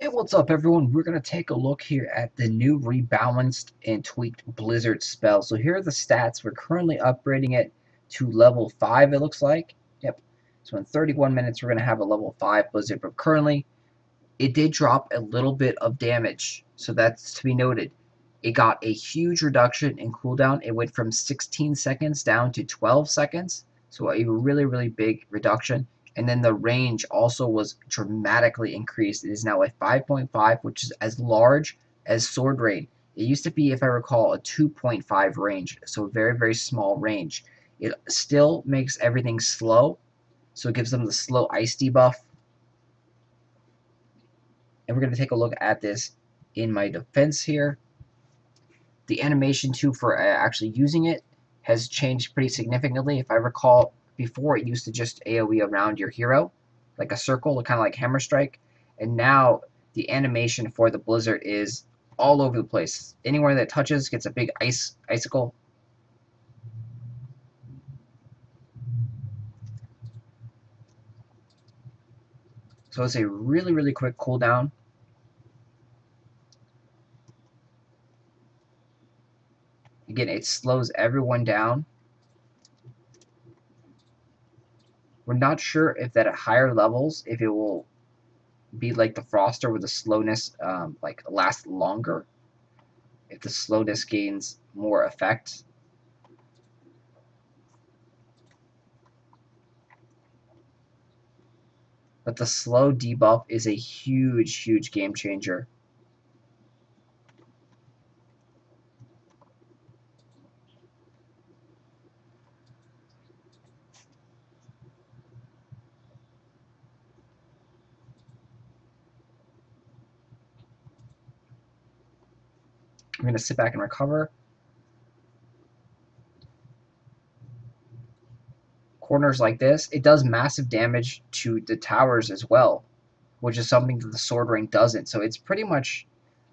Hey, what's up, everyone? We're going to take a look here at the new rebalanced and tweaked Blizzard spell. So here are the stats. We're currently upgrading it to level 5, it looks like. Yep. So in 31 minutes, we're going to have a level 5 Blizzard. But currently, it did drop a little bit of damage. So that's to be noted. It got a huge reduction in cooldown. It went from 16 seconds down to 12 seconds. So a really, really big reduction. And then the range also was dramatically increased. It is now a 5.5, which is as large as Sword Rain. It used to be, if I recall, a 2.5 range, so a very, very small range. It still makes everything slow, so it gives them the slow ice debuff. And we're going to take a look at this in my defense here. The animation, too, for actually using it has changed pretty significantly. If I recall, before it used to just AoE around your hero, like a circle, kind of like Hammer Strike, and now the animation for the Blizzard is all over the place. Anywhere that it touches gets a big icicle. So it's a really, really quick cooldown. Again, it slows everyone down. We're not sure if that at higher levels, if it will be like the Froster where the slowness like lasts longer. If the slowness gains more effect. But the slow debuff is a huge, huge game changer. I'm going to sit back and recover. Corners like this, it does massive damage to the towers as well, which is something that the Sword Rain doesn't. So it's pretty much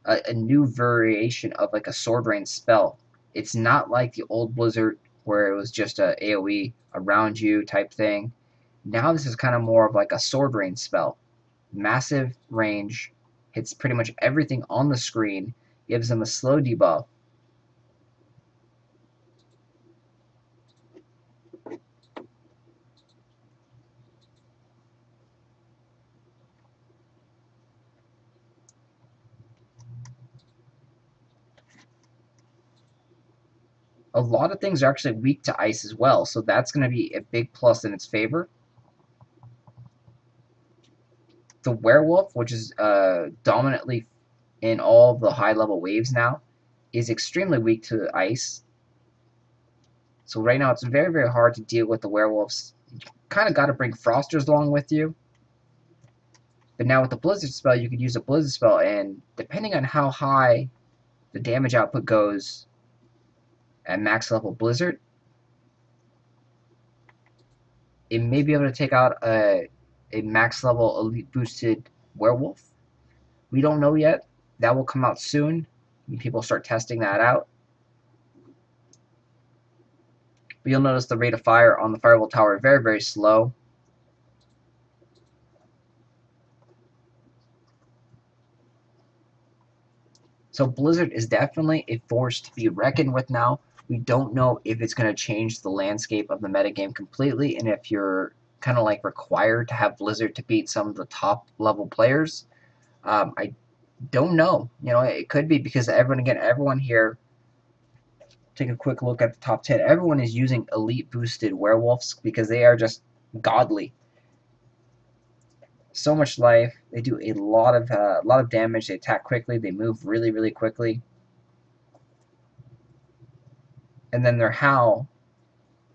a new variation of like a Sword Rain spell. It's not like the old Blizzard where it was just a AoE around you type thing. Now this is kind of more of like a Sword Rain spell. Massive range, hits pretty much everything on the screen, gives them a slow debuff. A lot of things are actually weak to ice as well, so that's going to be a big plus in its favor. The werewolf, which is dominantly in all the high level waves now, is extremely weak to ice. So right now it's very, very hard to deal with the werewolves. You kind of got to bring frosters along with you. But now with the blizzard spell, you could use a blizzard spell, and depending on how high the damage output goes at max level blizzard, it may be able to take out a max level elite boosted werewolf. We don't know yet. That will come out soon. People start testing that out. But you'll notice the rate of fire on the firewall tower very, very slow. So Blizzard is definitely a force to be reckoned with now. We don't know if it's going to change the landscape of the metagame completely, and if you're kind of like required to have Blizzard to beat some of the top level players. I don't know. You know, it could be because everyone here, take a quick look at the top 10. Everyone is using elite boosted werewolves because they are just godly. So much life. They do a lot of damage. They attack quickly. They move really, really quickly. And then their howl,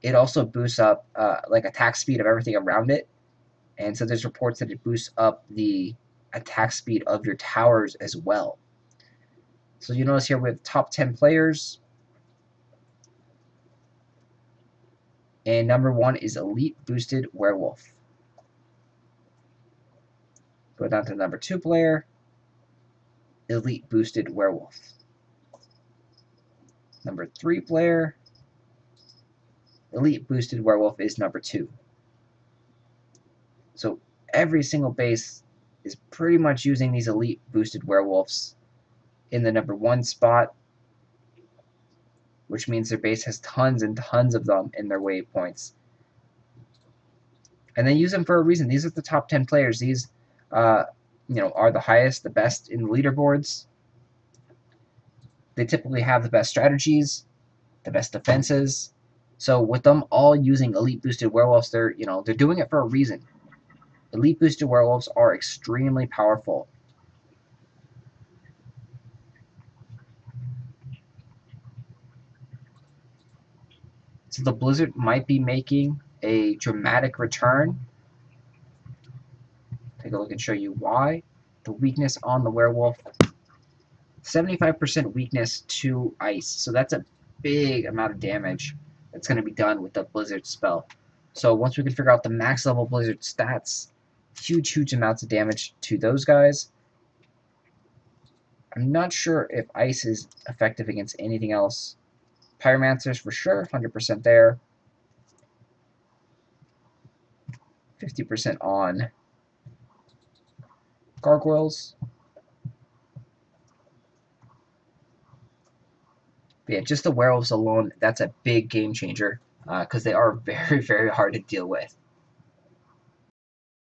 it also boosts up like attack speed of everything around it. And so there's reports that it boosts up the attack speed of your towers as well. So you notice here we have top 10 players. And number 1 is Elite Boosted Werewolf. Go down to number 2 player, Elite Boosted Werewolf. Number 3 player, Elite Boosted Werewolf is number 2. So every single base is pretty much using these elite boosted werewolves in the number 1 spot, which means their base has tons and tons of them in their wave points. And they use them for a reason. These are the top 10 players. These are the highest, the best in the leaderboards. They typically have the best strategies, the best defenses. So with them all using elite boosted werewolves, they're doing it for a reason. Elite boosted werewolves are extremely powerful. So the Blizzard might be making a dramatic return. Take a look and show you why. The weakness on the werewolf, 75% weakness to ice. So that's a big amount of damage that's going to be done with the Blizzard spell. So once we can figure out the max level Blizzard stats, huge amounts of damage to those guys. I'm not sure if ice is effective against anything else. Pyromancers for sure, 100% there. 50% on gargoyles. But yeah, just the werewolves alone, that's a big game changer because they are very hard to deal with.